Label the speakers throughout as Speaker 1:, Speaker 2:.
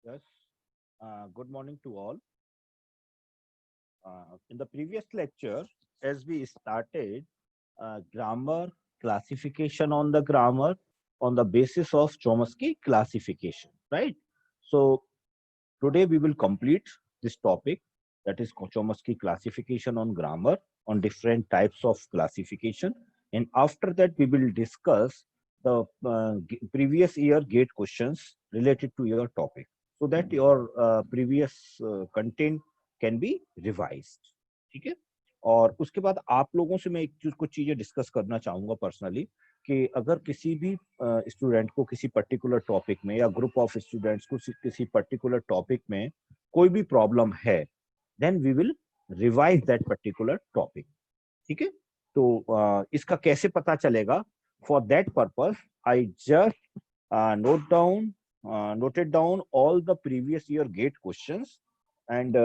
Speaker 1: Yes. Good morning to all. In the previous lecture, as we started grammar classification on the basis of Chomsky classification, right? So today we will complete this topic, that is Chomsky classification on grammar, on different types of classification, and after that we will discuss the previous year gate questions related to your topic, so that your previous content can be revised. ठीक है. और उसके बाद आप लोगों से मैं कुछ चीजें डिस्कस करना चाहूंगा पर्सनली, कि अगर किसी भी स्टूडेंट को किसी पर्टिकुलर टॉपिक में या ग्रुप ऑफ स्टूडेंट्स को किसी पर्टिकुलर टॉपिक में कोई भी प्रॉब्लम है, then we will revise that particular topic. ठीक है. तो इसका कैसे पता चलेगा? For that purpose I just noted down all the previous year gate questions, and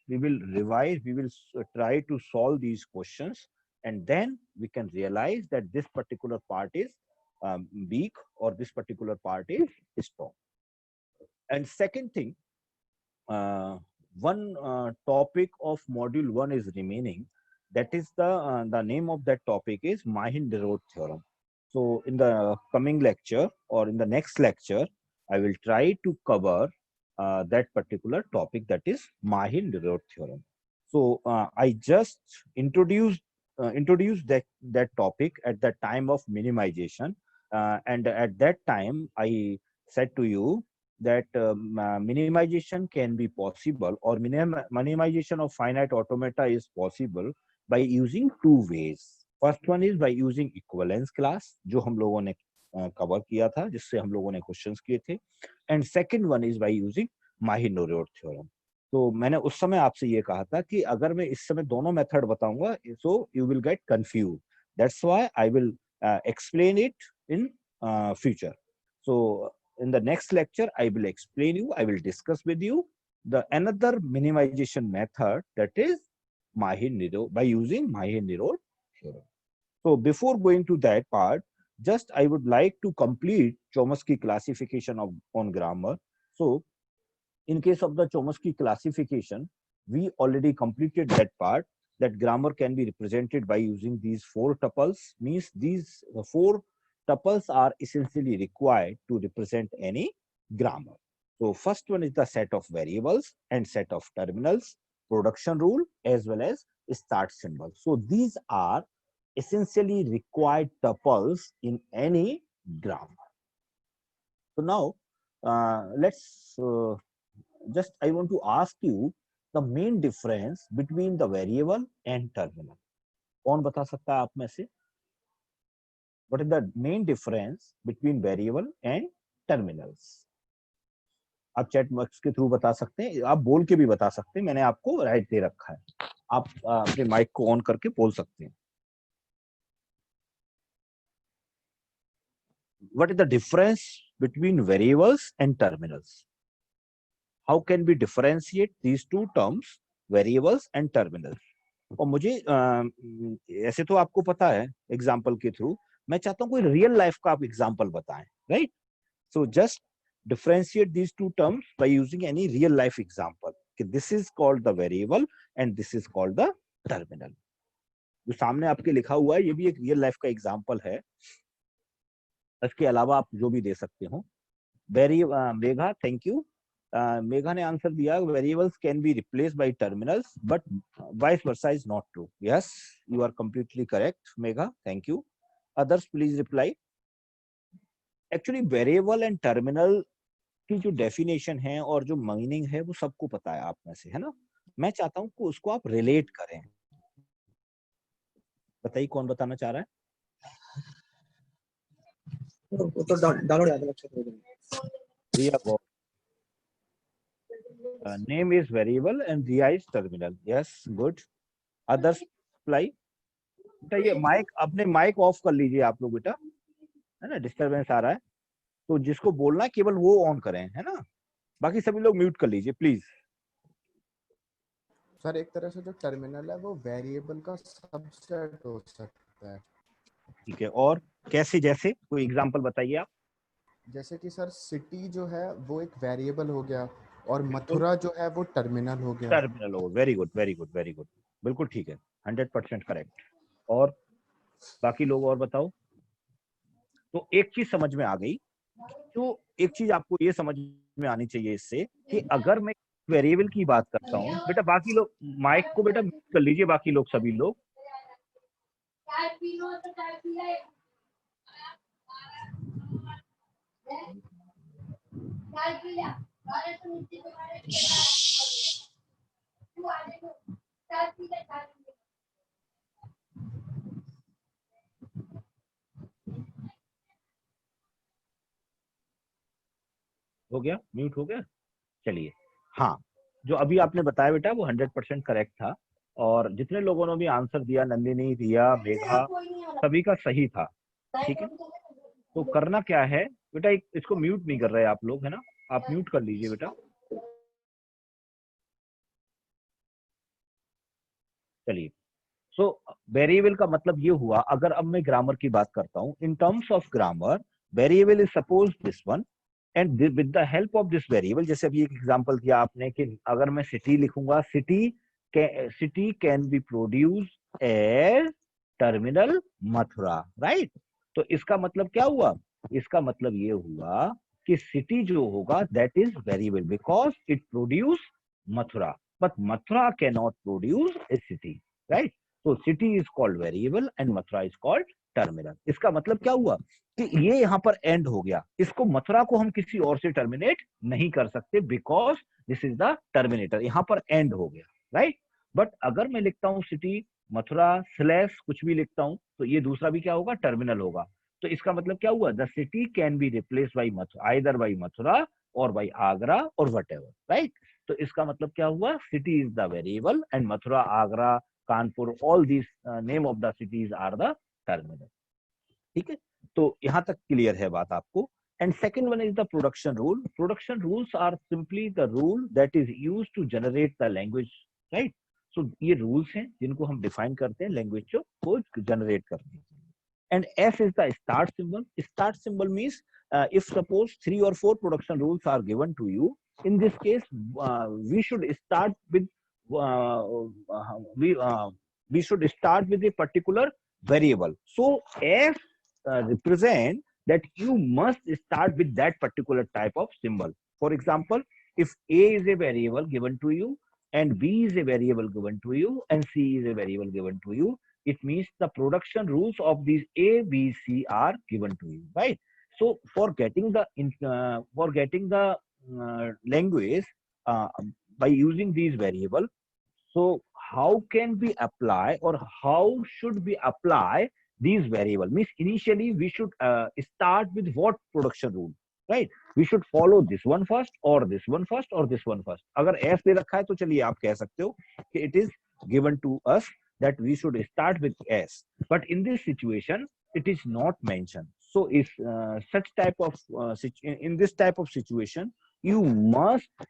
Speaker 1: we will revise, we will try to solve these questions, and then we can realize that this particular part is weak or this particular part is strong. And second thing, one topic of module 1 is remaining. That is the name of that topic is Mahin-Derod theorem. So in the coming lecture or in the next lecture, I will try to cover that particular topic, that is Mahin-Derod theorem. So I just introduced that topic at the time of minimization, and at that time I said to you that minimization can be possible, or minimization of finite automata is possible by using two ways. First one is by using equivalence class, जो हम लोगों ने cover किया था, जिससे हम लोगों ने क्वेश्चंस किए थे, and second one is by using Myhill Nerode theorem. तो मैंने उस समय आपसे ये कहा था कि अगर मैं इस समय दोनों मेथड बताऊंगा, so you will get confuse. That's why I will explain it in future. So in the next lecture I will explain you, I will discuss with you the another minimization method, that is Mahin-Niro, by using Mahin-Niro theorem. So before going to that part, just I would like to complete Chomsky classification on grammar. So in case of the Chomsky classification, we already completed that part, that grammar can be represented by using these four tuples. Means these four tuples are essentially required to represent any grammar. So first one is the set of variables and set of terminals, production rule, as well as start symbol. So these are essentially required tuples in any grammar. So now let's just I want to ask you the main difference between the variable and terminal. कौन बता सकता है आप में से? What is the main difference between variable and terminals? आप chat box के through बता सकते हैं, आप बोल के भी बता सकते हैं, मैंने आपको राइट दे रखा है, आप अपने माइक को ऑन करके बोल सकते हैं. What is the difference between variables and terminals? How can we differentiate these two terms, variables and terminals? और मुझे ऐसे तो आपको पता है एग्जाम्पल के थ्रू, मैं चाहता हूँ कोई रियल लाइफ का आप एग्जाम्पल बताएं, right? So just differentiate these two terms by using any real life example. This is called the variable and this is called the terminal. जो सामने आपके लिखा हुआ है ये भी एक रियल लाइफ का एग्जाम्पल है. इसके अलावा आप जो भी दे सकते हो. Megha, thank you. मेघा ने आंसर दिया, variables can be replaced by terminals but vice versa is not true. Yes, you are completely correct Megha, thank you. Others please reply. Actually variable and terminal की जो डेफिनेशन है और जो मीनिंग है वो सबको पता है आप में से, है ना? मैं चाहता हूँ कि उसको आप रिलेट करें. बताइए कौन बताना चाह रहा है?
Speaker 2: तो डाउनलोड याद रखो.
Speaker 1: रिया, name is variable and Ria is terminal. Yes, good. Others reply. बेटा ये माइक, अपने माइक ऑफ कर लीजिए आप लोग बेटा, है ना? डिस्टरबेंस आ रहा है, तो जिसको बोलना है केवल वो ऑन करें, है ना? बाकी सभी लोग म्यूट कर लीजिए प्लीज.
Speaker 3: सर एक तरह से जो टर्मिनल है वो वेरिएबल का सबसेट हो सकता है.
Speaker 1: ठीक है, और कैसे? जैसे कोई एग्जांपल बताइए आप.
Speaker 3: जैसे कि सर सिटी जो है वो एक वेरिएबल हो गया और
Speaker 1: बिल्कुल
Speaker 3: मथुरा जो है वो टर्मिनल हो गया।
Speaker 1: टर्मिनल हो, very good very good very good, बिल्कुल ठीक है, 100% करेक्ट। और बाकी लोग और बताओ। तो एक चीज समझ में आ गई। तो एक चीज आपको ये समझ में आनी चाहिए इससे कि अगर मैं वेरिएबल की बात करता हूँ बेटा, बाकी लोग माइक को बेटा म्यूट कर लीजिए, बाकी लोग सभी लोग। हो गया, म्यूट हो गया। चलिए, हाँ, जो अभी आपने बताया बेटा वो 100% करेक्ट था। और जितने लोगों ने भी आंसर दिया, नंदिनी, रिया, मेघा, सभी का सही था। ठीक है, तो करना क्या है बेटा, इसको म्यूट नहीं कर रहे आप लोग, है ना? आप म्यूट कर लीजिए बेटा। चलिए, सो वेरिएबल का मतलब ये हुआ, अगर अब मैं ग्रामर की बात करता हूं, in terms of grammar variable is suppose this one, and with the help of this variable, जैसे अभी एक एग्जांपल दिया आपने कि अगर मैं सिटी लिखूंगा, city can be produce as terminal Mathura, right? तो इसका मतलब क्या हुआ? इसका मतलब ये हुआ कि सिटी जो होगा that is variable because it produce Mathura, but Mathura can not produce a city, right? तो city is called variable and Mathura is called terminal. इसका मतलब क्या हुआ कि ये यहाँ पर एंड हो गया, इसको मथुरा को हम किसी और से टर्मिनेट नहीं कर सकते because this is the terminator, यहाँ पर एंड हो गया, राइट? बट अगर मैं लिखता हूँ सिटी मथुरा स्लैश कुछ भी लिखता हूँ, तो ये दूसरा भी क्या होगा? टर्मिनल होगा। तो इसका मतलब क्या हुआ? The city can be replace by Mathura, either by Mathura और बाई आगरा और वट एवर, राइट? तो इसका मतलब क्या हुआ? City is the variable and Mathura, Agra, Kanpur, all these name of the cities are the terminal. ठीक है, तो यहां तक क्लियर है बात आपको। And second one is the production rule. Production rules are simply the rule that is used to generate the language, right? So ये rules हैं जिनको हम डिफाइन करते हैं लैंग्वेज को जनरेट करने के लिए। And F is the start symbol. Start symbol means if suppose 3 or 4 production rules are given to you, in this case we should start with uh, uh, we uh, we should start with a particular variable. So F represent that you must start with that particular type of symbol. For example, if A is a variable given to you, and B is a variable given to you, and C is a variable given to you, it means the production rules of these A, B, C are given to you, right? So for getting the language uh, by using these variable, so how can we apply or how should we apply these variable? Means initially we should start with what production rule, right? We should follow this one first or this one first or this one first. अगर S दे रखा है तो चलिए आप कह सकते हो कि it is given to us that we should start with S. But in this situation, it is not mentioned. So if such type of in this type of situation, you must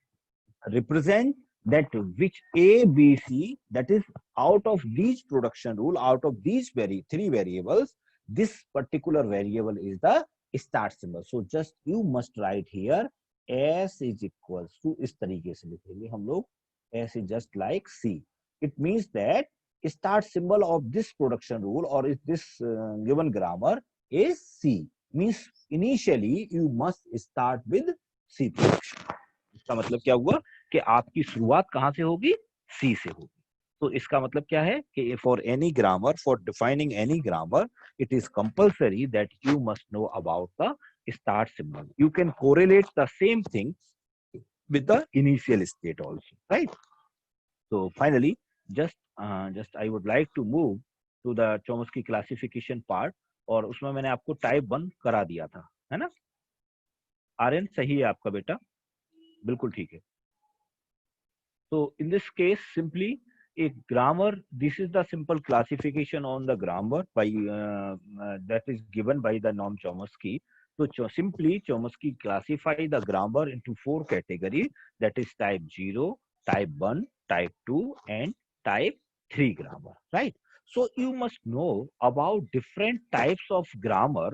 Speaker 1: represent that which A, B, C, that is out of these production rule, out of these three variables, this particular variable is the start symbol. So just you must write here S is equals to, इस तरीके से लिखेंगे हम लोग, S is just like C. It means that start symbol of this production rule or is this given grammar is C. Means initially you must start with C production. इसका मतलब क्या हुआ कि आपकी शुरुआत कहां से होगी? सी से होगी। तो इसका मतलब क्या है कि for any grammar, for defining any grammar, it is compulsory that you must know about the start symbol. You can correlate the same thing with the initial state also, right? So finally, just I would like to move to the Chomsky classification part. और उसमें मैंने आपको type 1 करा दिया था, है ना? आर्यन सही है आपका बेटा, बिल्कुल ठीक है. So in this case, simply a grammar, this is the simple classification on the grammar by that is given by the Noam Chomsky. So simply Chomsky classify the grammar into 4 categories, that is type 0, type 1, type 2 and type 3 grammar, right? So you must know about different types of grammar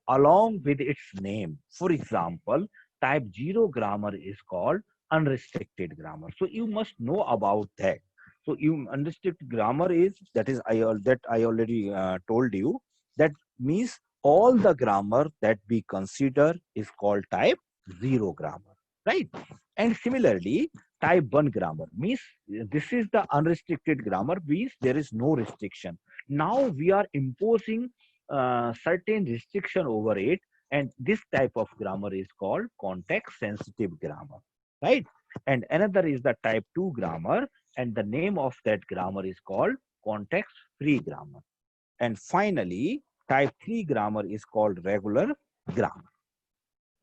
Speaker 1: along with its name. For example, type 0 grammar is called unrestricted grammar. So you must know about that. So you unrestricted grammar is, that is that I already told you, that means all the grammar that we consider is called type 0 grammar, right? And similarly, type 1 grammar means this is the unrestricted grammar, means there is no restriction. Now we are imposing certain restriction over it, and this type of grammar is called context sensitive grammar, right? And another is the type 2 grammar, and the name of that grammar is called context free grammar. And finally, type 3 grammar is called regular grammar.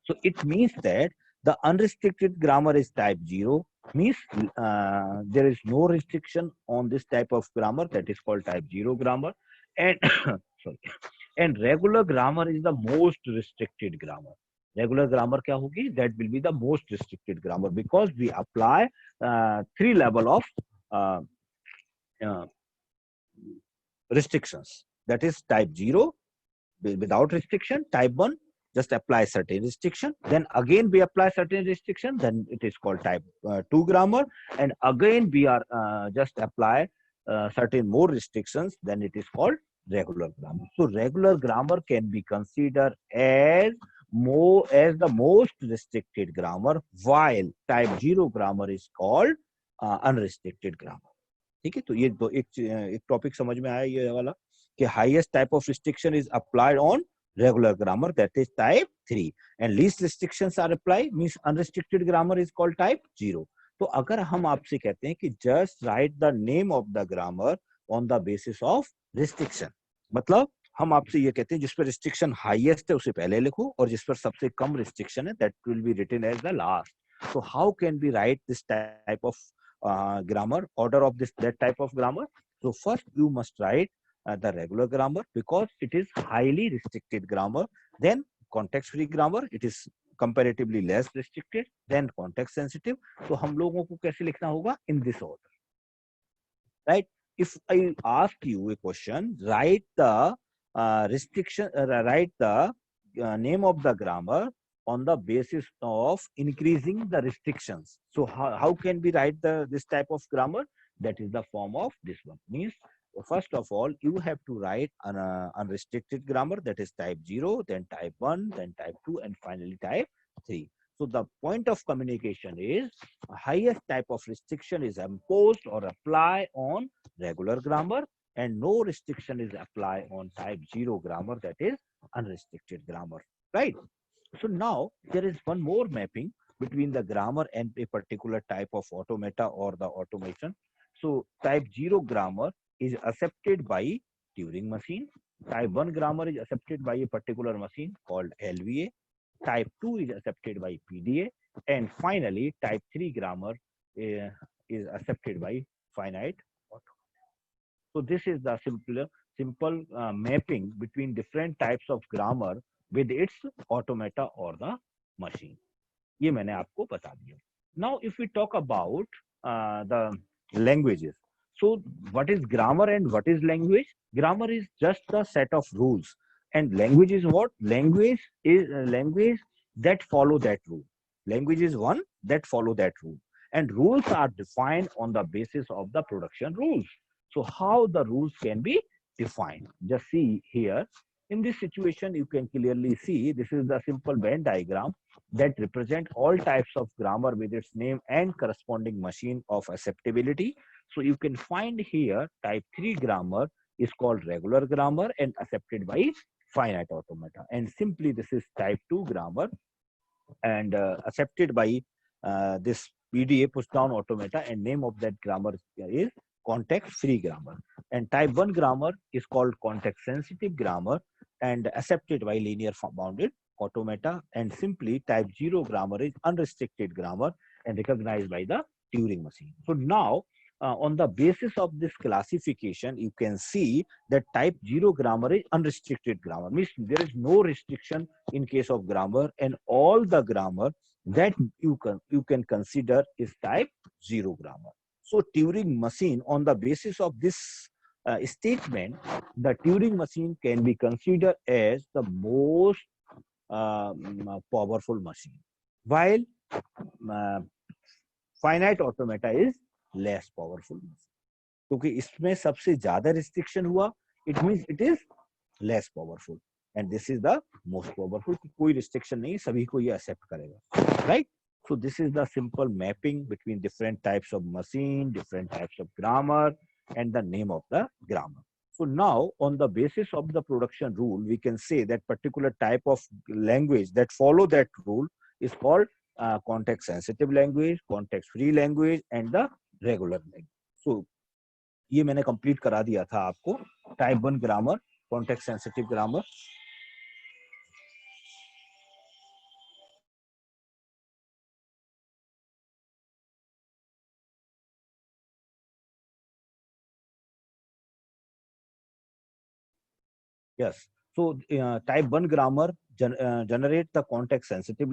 Speaker 1: So it means that the unrestricted grammar is type 0, means there is no restriction on this type of grammar, that is called type 0 grammar. And sorry, and regular grammar is the most restricted grammar. Regular grammar kya hogi? That will be the most restricted grammar, because we apply three level of uh, uh, restrictions. That is type 0 without restriction, type 1 just apply certain restriction, then again we apply certain restriction, then it is called type 2 grammar, and again we are just apply certain more restrictions, then it is called regular grammar. So regular grammar can be considered as the most restricted grammar, while type 0 grammar is called unrestricted grammar. ठीक है, तो ये दो एक topic समझ में आया ये वाला, कि highest type of restriction is applied on regular grammar, that is type 3, and least restrictions are applied, means unrestricted grammar is called type 0. तो अगर हम आपसे कहते हैं कि just write the name of the grammar on the basis of restriction, मतलब हम आपसे ये कहते हैं जिस पर restriction highest है उसे पहले लिखो, और जिस पर सबसे कम restriction है that will be written as the last. So how can we write this type of grammar, order of that type of grammar? So first you must write the regular grammar, because it is highly restricted grammar, then context free grammar, it is comparatively less restricted, then context sensitive. तो हम लोगों को कैसे लिखना होगा? In this order, right? If I ask you a question, write the name of the grammar on the basis of increasing the restrictions. So how can we write this type of grammar? That is the form of this one. Means first of all, you have to write an unrestricted grammar, that is type 0, then type 1, then type 2, and finally type 3. So the point of communication is highest type of restriction is imposed or apply on regular grammar, and no restriction is applied on type 0 grammar, that is unrestricted grammar, right? So now there is one more mapping between the grammar and a particular type of automata or the automation. So type 0 grammar is accepted by Turing machine. Type 1 grammar is accepted by a particular machine called LVA. Type 2 is accepted by PDA. And finally, type 3 grammar is accepted by finite automata. So this is the simple mapping between different types of grammar with its automata or the machine. ये मैंने आपको बता दिया. Now, if we talk about the languages, so what is grammar and what is language? Grammar is just a set of rules, and language is what? Language is language that follow that rule. Language is one that follow that rule, and rules are defined on the basis of the production rules. So how the rules can be defined? Just see here. In this situation, you can clearly see this is the simple Venn diagram that represent all types of grammar with its name and corresponding machine of acceptability. So you can find here type 3 grammar is called regular grammar and accepted by finite automata. And simply this is type 2 grammar and accepted by this PDA, push down automata, and name of that grammar is context free grammar. And type 1 grammar is called context sensitive grammar and accepted by linear bounded automata, and simply type 0 grammar is unrestricted grammar and recognized by the Turing machine. So now on the basis of this classification, you can see that type 0 grammar is unrestricted grammar, means there is no restriction in case of grammar, and all the grammar that you can consider is type 0 grammar. So Turing machine, on the basis of this statement, the Turing machine can be considered as the most powerful machine, while finite automata is less powerful. क्योंकि इसमें सबसे ज्यादा restriction हुआ, it means it is less powerful, and this is the most powerful, कोई restriction नहीं, सभी को ये एक्सेप्ट करेगा, right? So this is the simple mapping between different types of machine, different types of grammar, and the name of the grammar. So now, on the basis of the production rule, we can say that particular type of language that follow that rule is called context-sensitive language, context-free language, and the regular language. So ये मैंने complete करा दिया था आपको, type 1 grammar, context-sensitive grammar. Yes. So type 1 grammar generate the context sensitive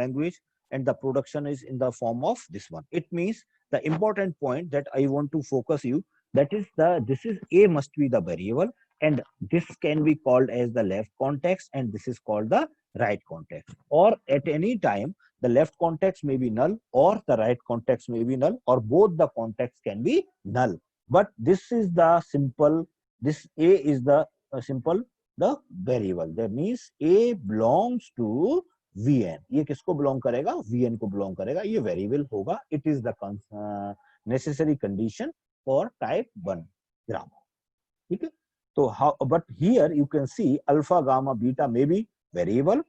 Speaker 1: language, and the production is in the form of this one. It means the important point that I want to focus you, that is this is A must be the variable, and this can be called as the left context, and this is called the right context. Or at any time, the left context may be null or the right context may be null, or both the contexts can be null. But this is the simple, this A is the simple the variable, that means A belongs to Vn. ये किसको belong करेगा? Vn को belong करेगा, ये variable होगा. It is the necessary condition for type 1 grammar. ठीक है? So how, but here you can see alpha, gamma, beta may be variable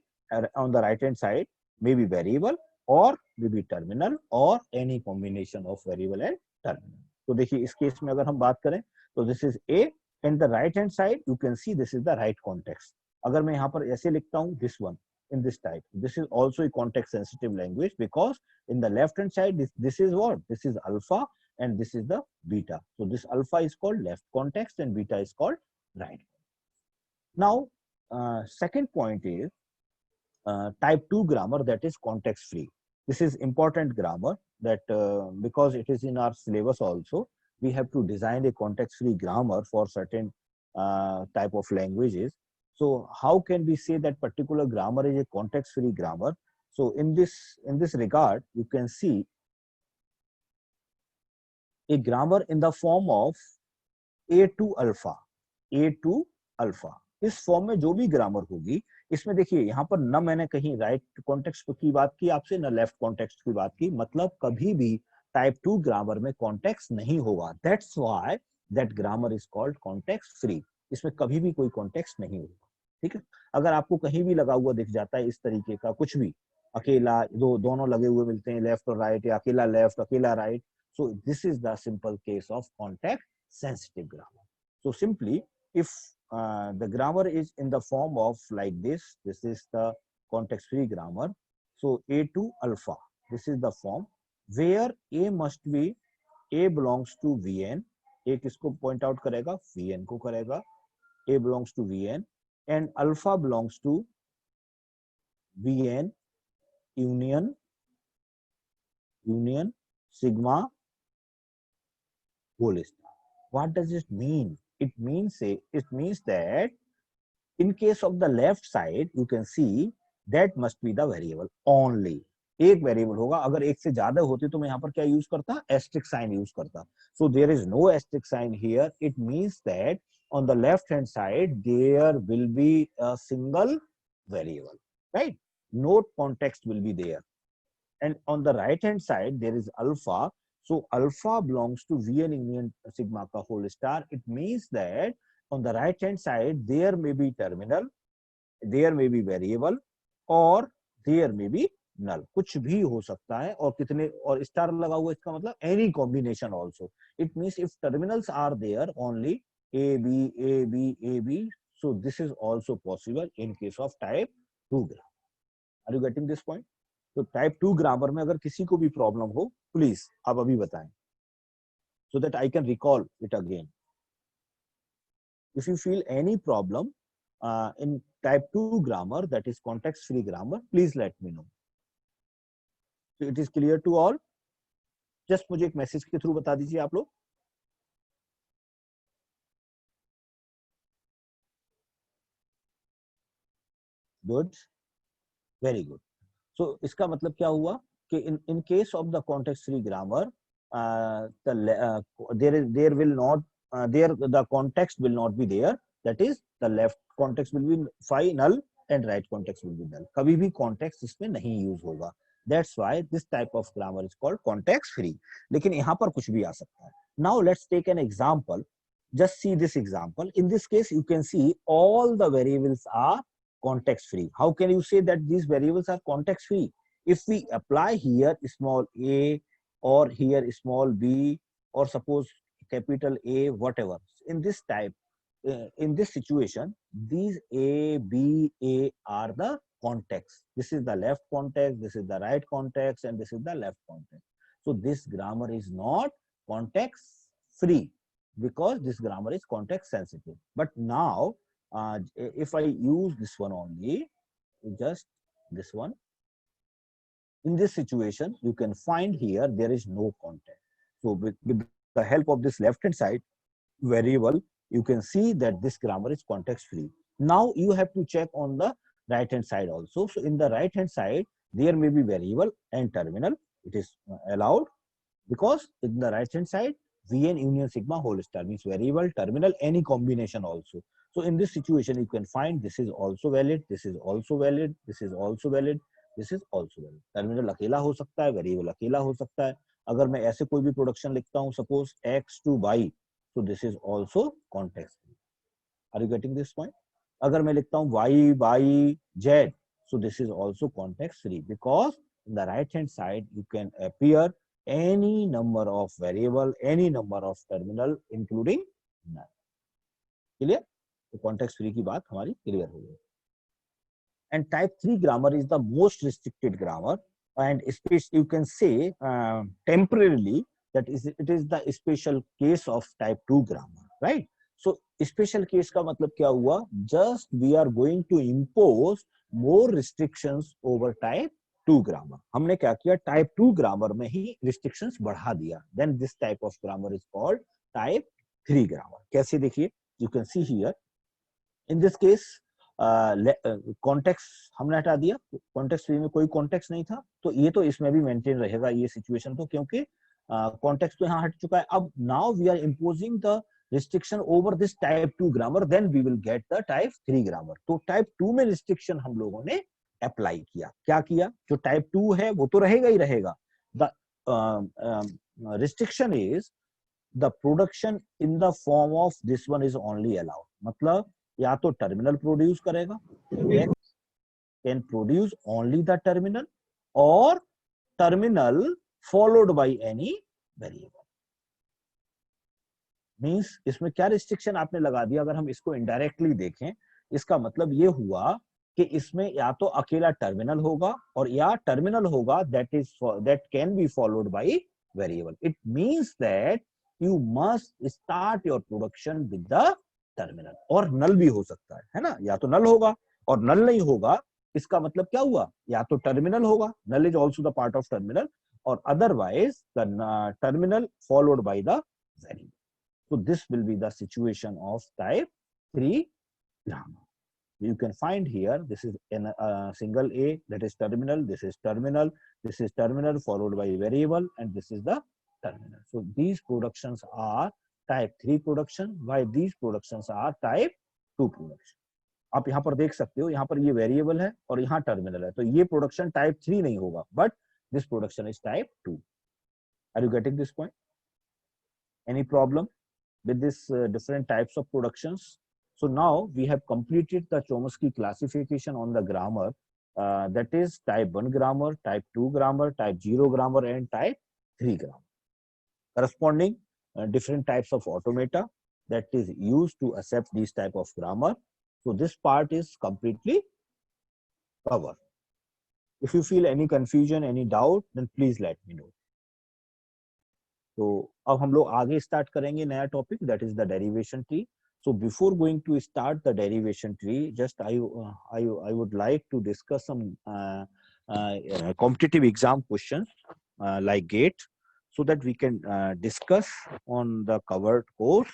Speaker 1: on the right hand side, may be variable or may be terminal or any combination of variable and terminal. तो देखिए इस case में अगर हम बात करें तो this is A, and the right hand side you can see this is the right context. अगर मैं यहाँ पर ऐसे लिखता हूँ this one in this type, this is also a context sensitive language, because in the left hand side this is what? This is alpha and this is the beta. So this alpha is called left context and beta is called right. Now second point is type 2 grammar, that is context free. This is important grammar that because it is in our syllabus also, we have to design a context free grammar for certain type of languages. So how can we say that particular grammar is a context free grammar? So in this regard, you can see a grammar in the form of A2 alpha. A2 alpha. इस form में जो भी grammar होगी, इसमें देखिए यहाँ पर न मैंने कहीं राइट कॉन्टेक्स्ट की बात की आपसे, न लेफ्ट कॉन्टेक्स्ट की बात की, मतलब कभी भी टाइप 2 ग्रामर में कॉन्टेक्स्ट नहीं होगा. That's why that grammar is called context free. इसमें कभी भी कोई कॉन्टेक्स्ट नहीं होगा. ठीक है? अगर आपको कहीं भी लगा हुआ दिख जाता है इस तरीके का कुछ भी, अकेला दोनों लगे हुए मिलते हैं, लेफ्ट और राइट, या अकेला लेफ्ट अकेला right, so this is the simple case of context sensitive grammar. So simply if the grammar is in the form of like this is the context free grammar. So A2 alpha, this is the form where A must be, A belongs to Vn. A किसको point out करेगा? Vn को करेगा. A belongs to Vn and alpha belongs to Vn union sigma whole star. What does it mean? It means that in case of the left side, you can see that must be the variable only. एक variable होगा. अगर एक से ज्यादा होती तो मैं यहाँ पर क्या यूज करता? एस्ट्रिक साइन यूज करता. So there is no asterisk sign here. It means that on the left hand side there will be a single variable, right? No context will be there. And on the right hand side there is alpha. So alpha belongs to Vn union sigma ka whole star. It means that on the right hand side there may be terminal, there may be variable, or there may be null. कुछ भी हो सकता है. और कितने, और star लगा हुआ इसका मतलब any combination also. It means if terminals are there only a b a b a b, so this is also possible in case of type 2 grammar. Are you getting this point? तो type 2 grammar में अगर किसी को भी problem हो, please आप अभी बताएं, so that I can recall it again. If you feel any problem in type 2 grammar, that is context free grammar, please let me know. So it is clear to all. Just मुझे एक message के through बता दीजिए आप लोग. Good, very good. So इसका मतलब क्या हुआ कि in case of the context free grammar, there will not the context will not be there. That is, the left context will be phi null and right context will be null. कभी भी context इसमें नहीं use होगा. That's why this type of grammar is called context free. लेकिन यहाँ पर कुछ भी आ सकता है. Now let's take an example. Just see this example. In this case, you can see all the variables are context free. How can you say that these variables are context free? If we apply here small a or here small b or suppose capital A, whatever, in this type, in this situation, these a, b, a are the context. This is the left context, this is the right context, and this is the left context. So this grammar is not context free because this grammar is context sensitive. But now, if I use this one only, just this one, in this situation, you can find here there is no context. So with the help of this left hand side variable, you can see that this grammar is context free. Now you have to check on the right hand side also. So in the right hand side, there may be variable and terminal. It is allowed because in the right hand side, Vn union sigma whole star means variable, terminal, any combination also. So in this situation, you can find this is also valid, this is also valid, this is also valid, this is also valid. Terminal अकेला हो सकता है, variable अकेला हो सकता है. अगर मैं ऐसे कोई भी प्रोडक्शन लिखता हूँ, suppose x to y, so this is also context free. Are you getting this point? अगर मैं लिखता हूँ y by z, so this is also context free because in the right hand side you can appear any number of variable, any number of terminal, including none. Clear? तो context free की बात हमारी clear हो गई. And type 3 grammar is the most restricted grammar, and especially you can say temporarily that it is the special case of type 2 grammar, right? So special case का मतलब क्या हुआ? Just we are going to impose more restrictions over type 2 grammar. हमने क्या किया? Type 2 grammar में ही restrictions बढ़ा दिया. Then this type of grammar is called type 3 grammar. कैसे देखिए? You can see here. In this case, context हमने हटा दिया. कॉन्टेक्स्ट फ्री में कोई कॉन्टेक्स्ट नहीं था, तो ये तो इसमें भी मेंटेन रहेगा ये सिचुएशन, तो क्योंकि कॉन्टेक्स्ट तो यहाँ हट चुका है. अब now we are imposing the restriction over this type 2 grammar, then we will get the type 3 grammar. तो टाइप 2 में रिस्ट्रिक्शन हम लोगों ने अप्लाई किया. क्या किया? जो टाइप 2 है वो तो रहेगा ही रहेगा. The restriction is the production in the form of this one is only allowed. मतलब या तो टर्मिनल प्रोड्यूस करेगा, can produce only the terminal, और terminal followed by any variable. Means इसमें क्या रिस्ट्रिक्शन आपने लगा दिया? अगर हम इसको इनडायरेक्टली देखें, इसका मतलब ये हुआ कि इसमें या तो अकेला टर्मिनल होगा और या टर्मिनल होगा that can be followed by variable. It means that you must start your production with the terminal. और नल भी हो सकता है ना? या तो नल होगा और नल नहीं होगा, इसका मतलब क्या हुआ? या तो टर्मिनल होगा, null is also the part of terminal, और otherwise the terminal followed by the variable. So this will be the situation of type 3 grammar. You can find here, this is in single A, that is terminal, this is terminal, this is terminal followed by variable, and this is the terminal. So these productions are type 3 production, while these productions are type 2 production. आप यहाँ पर देख सकते हो, यहाँ पर ये variable है और यहाँ टर्मिनल है, तो ये प्रोडक्शन टाइप 3 नहीं होगा, but this production is type 2. Are you getting this point? Any problem with this different types of productions? So now we have completed the Chomsky classification on the grammar, that is type 1 grammar, type 2 grammar, type 0 grammar, and type 3 grammar. Corresponding different types of automata that is used to accept these type of grammar. So this part is completely covered. If you feel any confusion, any doubt, then please let me know. तो अब हम लोग आगे start करेंगे नया topic, that is the derivation tree. So before going to start the derivation tree, just I would like to discuss some competitive exam questions like GATE, so that we can discuss on the covered course,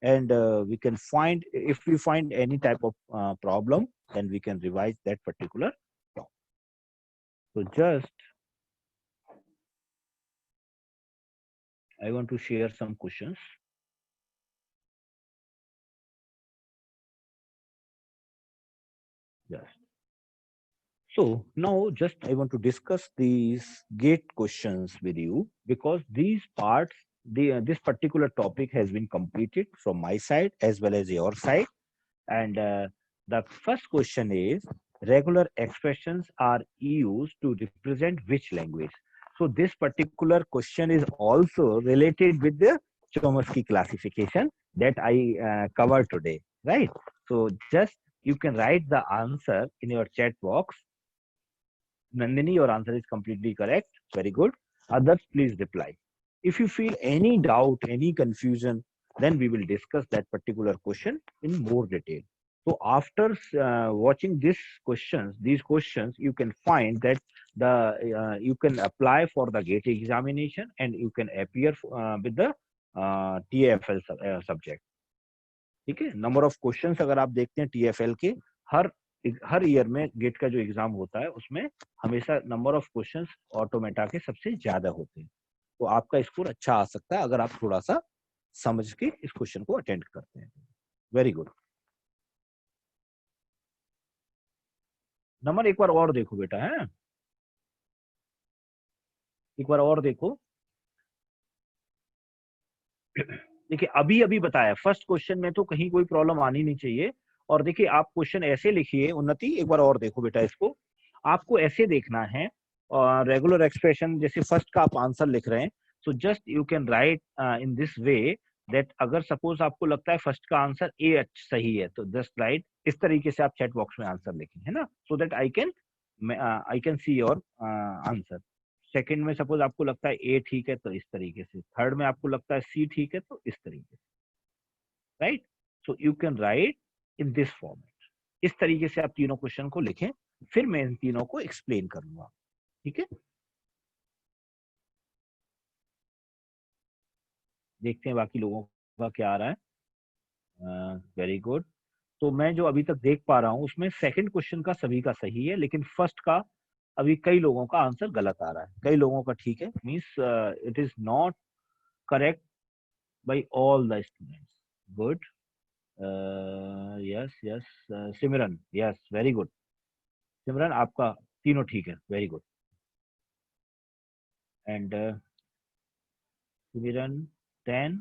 Speaker 1: and we can find, if we find any type of problem, then we can revise that particular topic. So just I want to share some questions. Yes. So now just I want to discuss these gate questions with you, because these parts, this particular topic has been completed from my side as well as your side. And the first question is, regular expressions are used to represent which language? So this particular question is also related with the Chomsky classification that I covered today, right? So just you can write the answer in your chat box. Nandini, your answer is completely correct. Very good. Others, please reply. If you feel any doubt, any confusion, then we will discuss that particular question in more detail. So after watching these questions, you can find that you can apply for the GATE examination and you can appear with the TFL subject. ठीक है. Number of questions अगर आप देखते हैं TFL के, हर year में gate का जो एग्जाम होता है उसमें हमेशा नंबर ऑफ क्वेश्चंस ऑटोमेटा के सबसे ज्यादा होते हैं. तो आपका स्कोर अच्छा आ सकता है अगर आप थोड़ा सा समझ के इस क्वेश्चन को अटेंड करते हैं. Very good. नंबर एक बार और देखो बेटा, है एक बार और देखो. देखिए अभी अभी बताया, फर्स्ट क्वेश्चन में तो कहीं कोई प्रॉब्लम आनी नहीं चाहिए. और देखिए आप क्वेश्चन ऐसे लिखिए. उन्नति एक बार और देखो बेटा, इसको आपको ऐसे देखना है. और रेगुलर एक्सप्रेशन जैसे फर्स्ट का आप आंसर लिख रहे हैं, so just you can write in this way that अगर सपोज आपको लगता है फर्स्ट का आंसर ए सही है, तो जस्ट राइट इस तरीके से आप चैट बॉक्स में आंसर लिखें, है ना, so that I can see your answer. Second में सपोज आपको लगता है ए ठीक है, तो इस तरीके से. थर्ड में आपको लगता है सी ठीक है, तो इस तरीके से. Right. So you can write in this format. इस तरीके से आप तीनों क्वेश्चन को लिखें, फिर मैं इन तीनों को एक्सप्लेन करूंगा. ठीक है, देखते हैं बाकी लोगों का क्या आ रहा है. Very good. तो मैं जो अभी तक देख पा रहा हूं उसमें सेकंड क्वेश्चन का सभी का सही है, लेकिन फर्स्ट का अभी कई लोगों का आंसर गलत आ रहा है. कई लोगों का ठीक है, means it is not correct by all the students. Good. Yes yes. Simran, yes, very good. Simran आपका तीनों ठीक है. Very good. And Simran 10.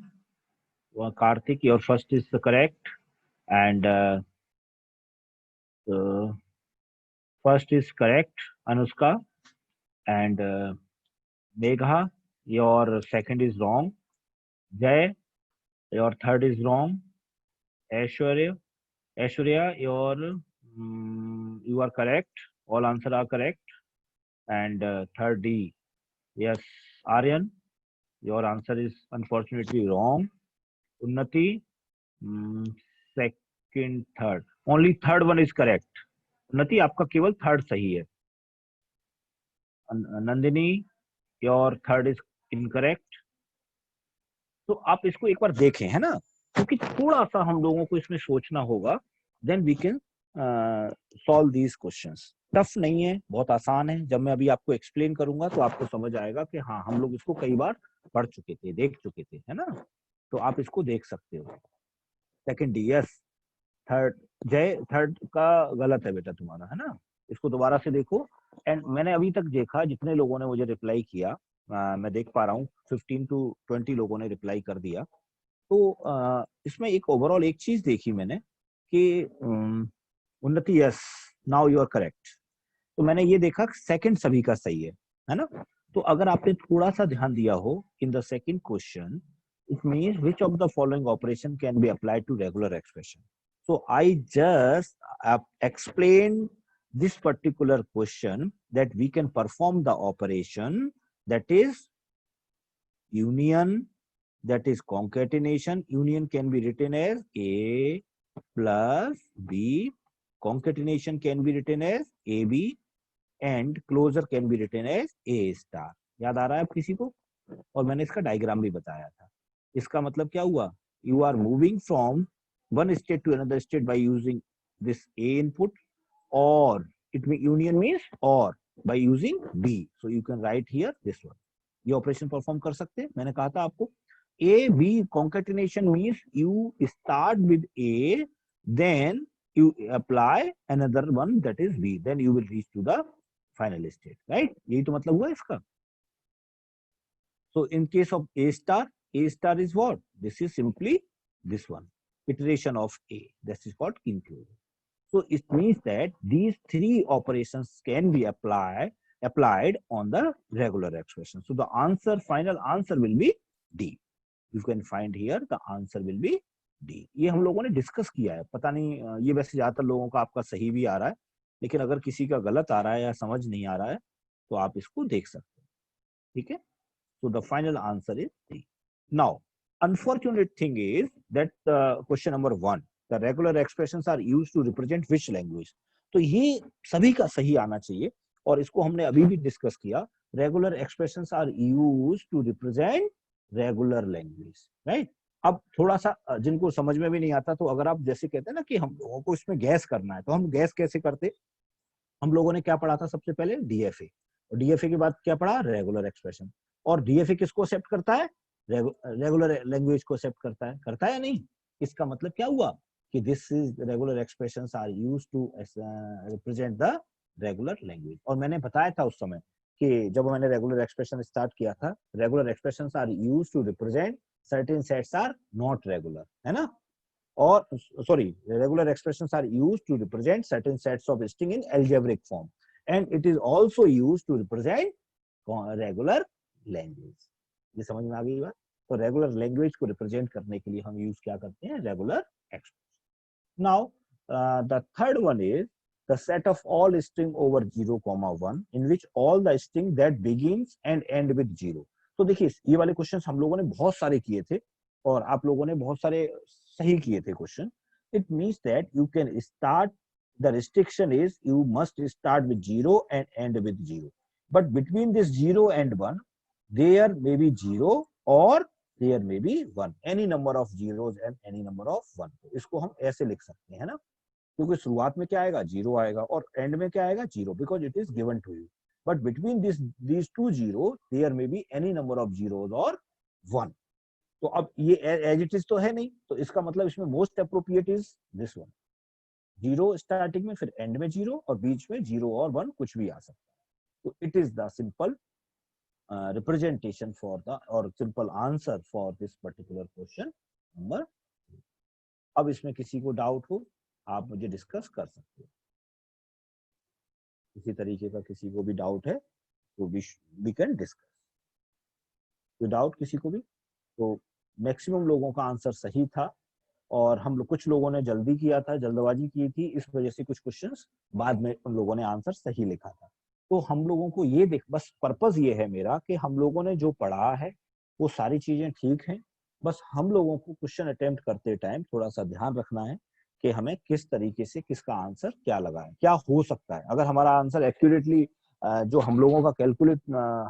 Speaker 1: Karthik, your first is correct, and first is correct. Anushka and Megha, your second is wrong. Jay, your third is wrong. Aishwarya, your you are correct. All answer are correct. And third D, yes. Aryan, your answer is unfortunately wrong. Unnati, second, third. Only third one is correct. उन्नति आपका केवल third सही है. Nandini, your third is incorrect. तो आप इसको एक बार देखें, है ना, क्योंकि थोड़ा सा हम लोगों को इसमें सोचना होगा. Then we can solve these questions. Tough नहीं है, बहुत आसान है. जब मैं अभी आपको एक्सप्लेन करूंगा तो आपको समझ आएगा कि हाँ हम लोग इसको कई बार पढ़ चुके थे, देख चुके थे, है ना. तो आप इसको देख सकते हो. Second D, yes. थर्ड, जय थर्ड का गलत है बेटा तुम्हारा, है ना. इसको दोबारा से देखो. एंड मैंने अभी तक देखा जितने लोगों ने मुझे रिप्लाई किया, मैं देख पा रहा हूँ 15 to 20 लोगों ने रिप्लाई कर दिया. तो इसमें एक ओवरऑल एक चीज देखी मैंने कि Unnati, yes, now you are correct. तो मैंने ये देखा सेकंड सभी का सही है ना. तो अगर आपने थोड़ा सा ध्यान दिया हो in the second question, it means which of the following operation can be applied to regular expression. So I just explained this particular question that we can perform the operation that is union, that is concatenation. Union can be written as A plus B. Concatenation can be written as AB and closure can be written as A star. याद आ रहा है आप किसी को? और मैंने इसका diagram भी बताया था. इसका मतलब क्या हुआ? You are moving from one state to another state by using this A input, or. It means union means or by using B. So you can write here this one. ये operation perform कर सकते हैं. मैंने कहा था आपको A B concatenation means you start with A, then you apply another one that is B, then you will reach to the final state, right? यही तो मतलब हुआ इसका. So in case of A star is what? This is simply this one, iteration of A. This is called inclusion. So it means that these three operations can be applied on the regular expression. So the answer, final answer will be D. You can find here the answer will be D. ये हम लोगों ने discuss किया है. पता नहीं ये वैसे ज्यादातर लोगों का आपका सही भी आ रहा है, लेकिन अगर किसी का गलत आ रहा है या समझ नहीं आ रहा है तो आप इसको देख सकते हैं. ठीक है. So the final answer is D. Now, unfortunate thing is that question number 1, the regular expressions are used to represent which language? तो ये सभी का सही आना चाहिए और इसको हमने अभी भी डिस्कस किया. Regular expressions are used to represent regular language, right? अब थोड़ा सा जिनको समझ में भी नहीं आता, तो अगर आप जैसे कहते हैं ना कि हम लोगों को इसमें गैस करना है, तो हम गैस कैसे करते? हम लोगों ने क्या पढ़ा था सबसे पहले? DFA. और DFA के बाद क्या पढ़ा? Regular expression. और DFA किसको एक्सेप्ट करता है? रेगुलर लैंग्वेज को एक्सेप्ट करता है या नहीं? इसका मतलब क्या हुआ कि this is regular expressions are used to represent the regular language. और मैंने बताया था उस समय कि जब मैंने रेगुलर एक्सप्रेशन स्टार्ट किया था, regular expressions are used to represent certain sets are not regular, है ना? और sorry, regular expressions are used to represent certain sets of string in algebraic form, and it is also used to represent regular language. ये समझ में आ गई बात? तो regular language को रिप्रेजेंट करने के लिए हम यूज क्या करते हैं? Regular expression. Now the third one is the set of all string over 0,1 in which all the string that begins and end with 0. तो देखिए ये वाले क्वेश्चंस हम लोगों ने बहुत सारे किए थे और आप लोगों ने बहुत सारे सही किए थे question. It means that you can start, the restriction is you must start with 0 and end with 0. But between this 0 and 1, there may be 0 or there may be 1. Any number of zeros and any number of 1. इसको हम ऐसे लिख सकते हैं ना, क्योंकि शुरुआत में क्या आएगा? 0 आएगा और एंड में क्या आएगा? 0, because it is given to you. But between these two zeros, there may be any number of zeros or 1. तो अब ये as it is तो है नहीं, तो इसका मतलब इसमें most appropriate is this one. 0 starting में, फिर एंड में 0 और बीच में 0 और 1 कुछ भी आ सकता है. तो it is the simple representation for the or simple answer for this particular question number 3. अब इसमें किसी को डाउट हो आप मुझे डिस्कस कर सकते हो. किसी तरीके का किसी को भी डाउट है तो वी कैन डिस्कस. विदाउट किसी को भी, तो मैक्सिमम लोगों का आंसर सही था और हम लोग कुछ लोगों ने जल्दी किया था, जल्दबाजी की थी, इस वजह से कुछ क्वेश्चंस बाद में उन लोगों ने आंसर सही लिखा था. तो हम लोगों को ये बस पर्पस ये है मेरा कि हम लोगों ने जो पढ़ा है वो सारी चीजें ठीक हैं, बस हम लोगों को क्वेश्चन अटेम्प्ट करते टाइम थोड़ा सा ध्यान रखना है कि हमें किस तरीके से किसका आंसर क्या लगा है, क्या हो सकता है. अगर हमारा आंसर एक्यूरेटली जो हम लोगों का कैलकुलेट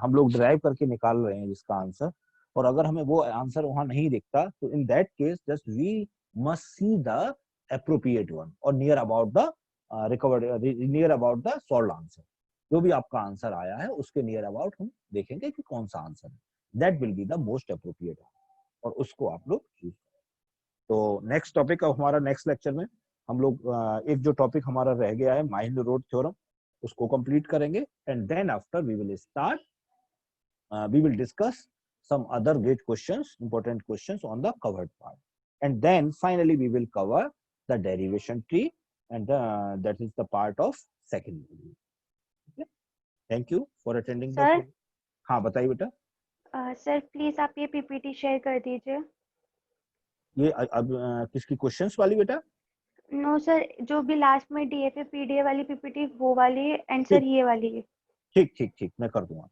Speaker 1: हम लोग ड्राइव करके निकाल रहे हैं जिसका आंसर, और अगर हमें वो आंसर वहां नहीं दिखता, तो in that case just we must see the appropriate one और near about the solved answer. जो भी आपका आंसर आया है उसके नियर अबाउट हम देखेंगे कि कौन सा आंसर है. That will be the most appropriate और उसको आप लोग चूज करें. तो नेक्स्ट टॉपिक हमारा नेक्स्ट लेक्चर में हम लोग एक जो टॉपिक हमारा रह गया है माहिन-रोड थ्योरम, उसको कंप्लीट करेंगे and then after we will discuss some other great questions, important questions on the covered part, and then finally we will cover the derivation tree and that is the part of second module. Okay, thank you for attending the
Speaker 4: Sir?
Speaker 1: हाँ बताइए बेटा.
Speaker 4: Sir please आप ये PPT share कर दीजिए.
Speaker 1: ये अब किसकी क्वेश्चंस वाली बेटा?
Speaker 4: नो सर, जो भी लास्ट में डीएफए पीडीए वाली पीपीटी वो वाली, एंड सर ये वाली.
Speaker 1: ठीक ठीक ठीक, मैं कर दूंगा.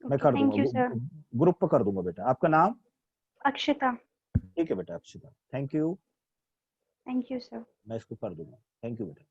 Speaker 1: मैं कर
Speaker 4: थैंक यू
Speaker 1: दूंगा,
Speaker 4: सर.
Speaker 1: ग्रुप पर कर दूंगा बेटा. आपका नाम?
Speaker 4: अक्षिता.
Speaker 1: ठीक है बेटा, Akshita. Thank you.
Speaker 4: Thank you sir.
Speaker 1: मैं इसको कर दूंगा. थैंक यू बेटा.